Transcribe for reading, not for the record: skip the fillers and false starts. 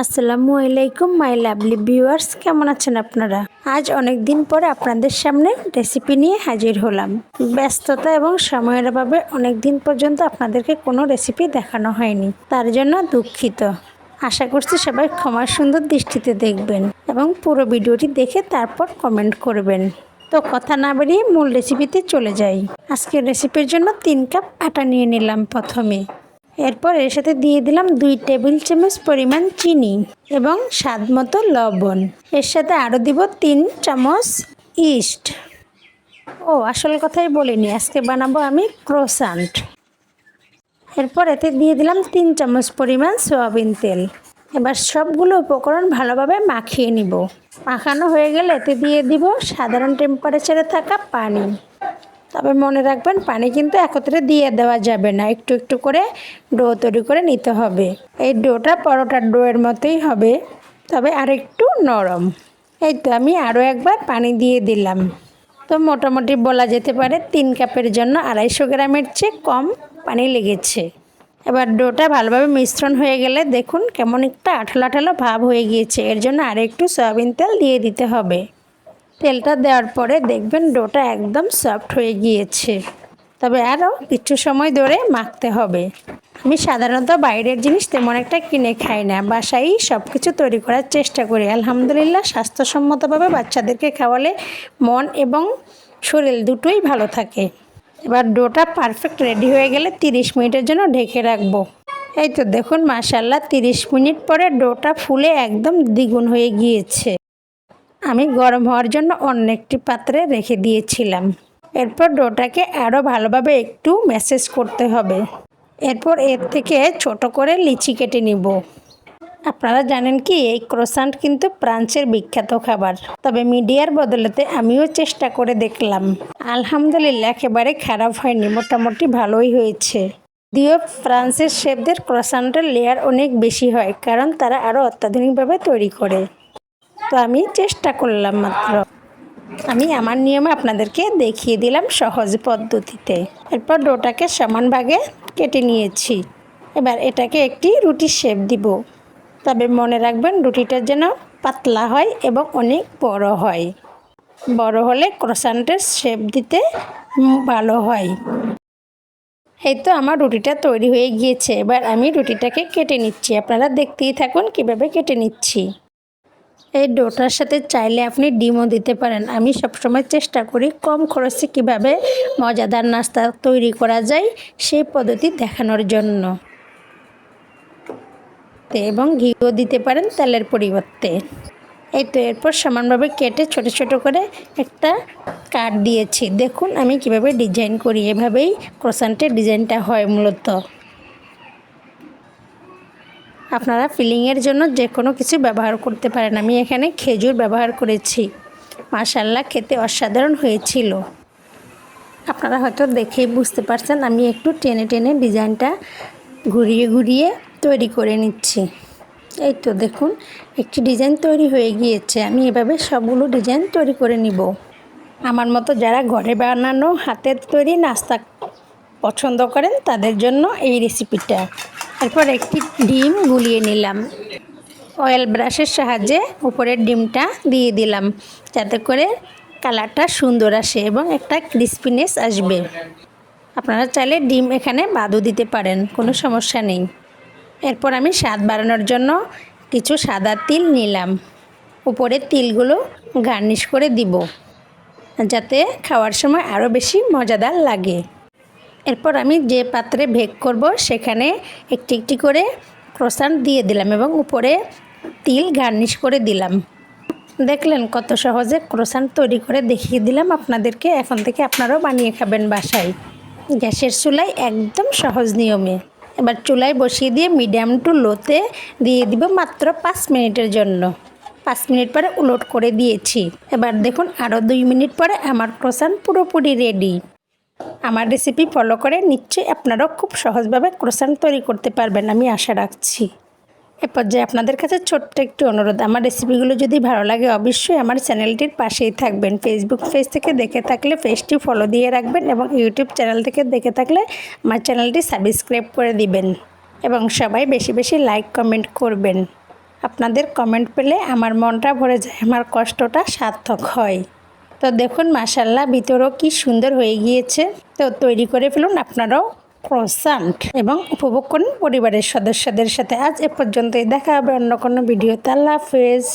আসসালামু আলাইকুম my lovely viewers, কেমন আছেন আপনারা? আজ অনেক দিন পরে আপনাদের সামনে রেসিপি নিয়ে হাজির হলাম। ব্যস্ততা এবং সময়ের অভাবে অনেক দিন পর্যন্ত আপনাদেরকে কোনো রেসিপি দেখানো হয়নি, তার জন্য দুঃখিত। আশা করছি সবাই ক্ষমা সুন্দর দৃষ্টিতে দেখবেন এবং পুরো ভিডিওটি দেখে তারপর কমেন্ট করবেন। তো কথা না বাড়িয়ে মূল রেসিপিতে চলে যাই। আজকের রেসিপির জন্য 3 কাপ আটা নিয়ে নিলাম প্রথমে। এরপর এর সাথে দিয়ে দিলাম 2 টেবিল চামচ পরিমাণ চিনি এবং স্বাদ মতো লবণ। এর সাথে আরও দিব 3 চামচ ইস্ট। আসল কথাই বলিনি, আজকে বানাবো আমি ক্রোসান্ট। এরপর এতে দিয়ে দিলাম 3 চামচ পরিমাণ সয়াবিন তেল। এবার সবগুলো উপকরণ ভালোভাবে মাখিয়ে নিব। মাখানো হয়ে গেলে এতে দিয়ে দিব সাধারণ টেম্পারেচারে থাকা পানি। তবে মনে রাখবেন, পানি কিন্তু একত্রে দিয়ে দেওয়া যাবে না, একটু একটু করে ডো তৈরি করে নিতে হবে। এই ডোটা পরোটার ডোয়ের মতোই হবে, তবে আর একটু নরম। এই তো আমি আরও একবার পানি দিয়ে দিলাম। তো মোটামুটি বলা যেতে পারে 3 কাপের জন্য 250 গ্রামের চেয়ে কম পানি লেগেছে। এবার ডোটা ভালোভাবে মিশ্রণ হয়ে গেলে দেখুন কেমন একটা আঠালো আঠালো ভাব হয়ে গিয়েছে। এর জন্য আর একটু সয়াবিন তেল দিয়ে দিতে হবে। তেলটা দেওয়ার পরে দেখবেন ডোটা একদম সফট হয়ে গিয়েছে, তবে আরও কিছু সময় ধরে মাখতে হবে। আমি সাধারণত বাইরের জিনিস তেমন একটা কিনে খাই না, বাসায়ই সব কিছু তৈরি করার চেষ্টা করি। আলহামদুলিল্লাহ স্বাস্থ্যসম্মতভাবে বাচ্চাদেরকে খাওয়ালে মন এবং শরীর দুটোই ভালো থাকে। এবার ডোটা পারফেক্ট রেডি হয়ে গেলে 30 মিনিটের জন্য ঢেকে রাখবো। এই তো দেখুন মাশাআল্লাহ 30 মিনিট পরে ডোটা ফুলে একদম দ্বিগুণ হয়ে গিয়েছে। আমি গরম হওয়ার জন্য অন্য একটি পাত্রে রেখে দিয়েছিলাম। এরপর ডোটাকে আরও ভালোভাবে একটু ম্যাসেজ করতে হবে। এরপর এর থেকে ছোট করে লিচি কেটে নিব। আপনারা জানেন কি, এই ক্রোসান্ট কিন্তু ফ্রান্সের বিখ্যাত খাবার। তবে মিডিয়ার বদলেতে আমিও চেষ্টা করে দেখলাম। আলহামদুলিল্লাহ একেবারে খারাপ হয়নি, মোটামুটি ভালোই হয়েছে। যদিও ফ্রান্সের শেফদের ক্রোসান্টের লেয়ার অনেক বেশি হয়, কারণ তারা আরও অত্যাধুনিকভাবে তৈরি করে। তো আমি চেষ্টা করলাম মাত্র। আমি আমার নিয়মে আপনাদেরকে দেখিয়ে দিলাম সহজ পদ্ধতিতে। এরপর ডোটাকে সমান ভাগে কেটে নিয়েছি। এবার এটাকে একটি রুটির শেপ দিব। তবে মনে রাখবেন রুটিটা যেন পাতলা হয় এবং অনেক বড় হয়। বড় হলে ক্রোসান্টের শেপ দিতে ভালো হয়। এই তো আমার রুটিটা তৈরি হয়ে গিয়েছে। এবার আমি রুটিটাকে কেটে নিচ্ছি। আপনারা দেখতেই থাকুন কিভাবে কেটে নিচ্ছি। এই ডোটার সাথে চাইলে আপনি ডিমও দিতে পারেন। আমি সবসময় চেষ্টা করি কম খরচে কিভাবে মজাদার নাস্তা তৈরি করা যায় সেই পদ্ধতি দেখানোর জন্য। এবং ঘিও দিতে পারেন তেলের পরিবর্তে। এই তো এরপর সমানভাবে কেটে ছোট ছোট করে একটা কাট দিয়েছি। দেখুন আমি কিভাবে ডিজাইন করি, এভাবেই ক্রোসান্টের ডিজাইনটা হয় মূলত। আপনারা ফিলিংয়ের জন্য যে কোনো কিছু ব্যবহার করতে পারেন। আমি এখানে খেজুর ব্যবহার করেছি। মাশাআল্লাহ খেতে অসাধারণ হয়েছিল। আপনারা হয়তো দেখেই বুঝতে পারছেন আমি একটু টেনে টেনে ডিজাইনটা ঘুরিয়ে ঘুরিয়ে তৈরি করে নিচ্ছি। এই তো দেখুন একটি ডিজাইন তৈরি হয়ে গিয়েছে। আমি এভাবে সবগুলো ডিজাইন তৈরি করে নিব। আমার মতো যারা ঘরে বানানো হাতের তৈরি নাস্তা পছন্দ করেন তাদের জন্য এই রেসিপিটা। এরপর একটি ডিম গুলিয়ে নিলাম। অয়েল ব্রাশের সাহায্যে উপরের ডিমটা দিয়ে দিলাম, যাতে করে কালারটা সুন্দর আসে এবং একটা ক্রিস্পিনেস আসবে। আপনারা চাইলে ডিম এখানে বাদও দিতে পারেন, কোনো সমস্যা নেই। এরপর আমি স্বাদ বাড়ানোর জন্য কিছু সাদা তিল নিলাম। উপরে তিলগুলো গার্নিশ করে দিব, যাতে খাওয়ার সময় আরও বেশি মজাদার লাগে। এরপর আমি যে পাত্রে বেক করব সেখানে একটি একটি করে ক্রোসান্ট দিয়ে দিলাম এবং উপরে তিল গার্নিশ করে দিলাম। দেখলেন কত সহজে ক্রোসান্ট তৈরি করে দেখিয়ে দিলাম আপনাদেরকে। এখন থেকে আপনারাও বানিয়ে খাবেন বাসায়, গ্যাসের চুলায় একদম সহজ নিয়মে। এবার চুলায় বসিয়ে দিয়ে মিডিয়াম টু লোতে দিয়ে দিব মাত্র 5 মিনিটের জন্য। 5 মিনিট পরে উলট করে দিয়েছি। এবার দেখুন আরও 2 মিনিট পরে আমার ক্রোসান্ট পুরোপুরি রেডি। আমার রেসিপি ফলো করে নিশ্চয়ই আপনারাও খুব সহজভাবে ক্রোসান্ট তৈরি করতে পারবেন, আমি আশা রাখছি। এ পর্যায়ে আপনাদের কাছে ছোট্ট একটি অনুরোধ, আমার রেসিপিগুলো যদি ভালো লাগে অবশ্যই আমার চ্যানেলটির পাশেই থাকবেন। ফেসবুক পেজ থেকে দেখে থাকলে পেজটি ফলো দিয়ে রাখবেন এবং ইউটিউব চ্যানেল থেকে দেখে থাকলে আমার চ্যানেলটি সাবস্ক্রাইব করে দিবেন এবং সবাই বেশি বেশি লাইক কমেন্ট করবেন। আপনাদের কমেন্ট পেলে আমার মনটা ভরে যায়, আমার কষ্টটা সার্থক হয়। তো দেখুন মাশাআল্লাহ ভিতরেও কি সুন্দর হয়ে গিয়েছে। তো তৈরি করে ফেলুন আপনারাও ক্রোসান্ট এবং উপভোগ করুন পরিবারের সদস্যদের সাথে। আজ এ পর্যন্তই, দেখা হবে অন্য কোনো ভিডিওতে। আল্লাহ হাফেজ।